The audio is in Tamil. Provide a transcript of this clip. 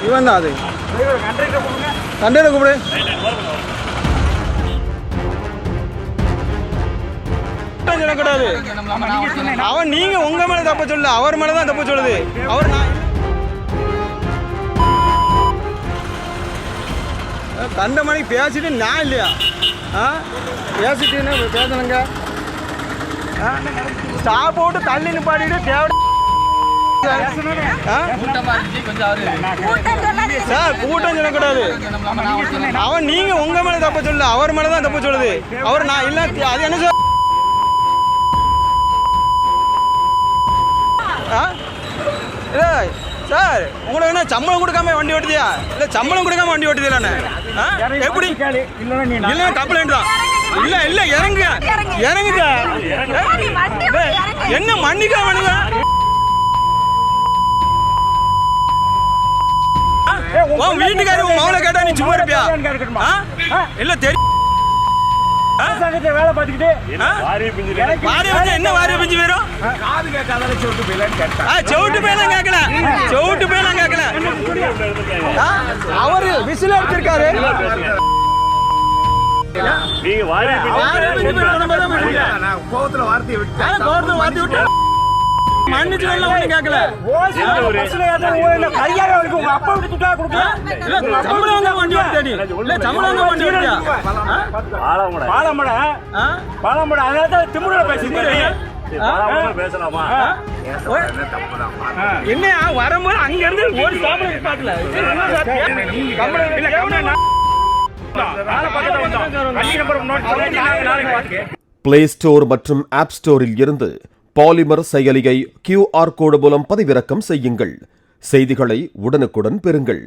இவன் தான் அது கண்டக்டர் கூப்பிடு. சொல்லக்கூடாது. அவன் நீங்க உங்க மேல தப்பு சொல்லு, அவர் மேலதான் தப்பு சொல்லுது. அவர் கண்ட மணிக்கு பேசிட்டு நான் இல்லையா பேசிட்டு பேசணுங்க. ஸ்டாப் போட்டு தள்ளி நிப்பாட்டிட்டு தேவை சார் கூட்டம் சொல்லக்கூடாது. அவன் நீங்க உங்க மேல தப்பு சொல்லு, அவர் மேலதான் தப்பு சொல்லுது. அவர் நான் இல்ல அது என்ன சார் சார் உங்களுக்கு என்ன சம்பளம் கொடுக்காம வண்டி ஓட்டுதியா? இல்ல சம்பளம் கொடுக்காம வண்டி ஓட்டுதியா? எப்படி இல்ல கம்ப்ளைண்ட் தான். இல்ல இல்ல இறங்குங்க இறங்குங்க. என்ன மன்னிக்க வேணுங்க? வீட்டுக்காரி உன் மகளை கேட்டா நீ சும்மா இருப்பியா? இல்ல தெரியும் வேலை பார்த்துக்கிட்டு என்ன வாரிய பிஞ்சு வரும். செவுட்டு பேலாம் கேட்கல, செவுட்டு பேலாம் கேட்கல. அவரு விசில் அடிச்சிருக்காரு. கோவத்துல வார்த்தையை விட்டு மன்னிச்சு ஒண்ணு கேட்கல. என்ன வரும்போது அங்க இருந்து ஒரு சாப்பிடல. பிளே ஸ்டோர் மற்றும் ஆப் ஸ்டோரில் இருந்து பாலிமர் செயலியை QR கோடு மூலம் பதிவிறக்கம் செய்யுங்கள். செய்திகளை உடனுக்குடன் பெறுங்கள்.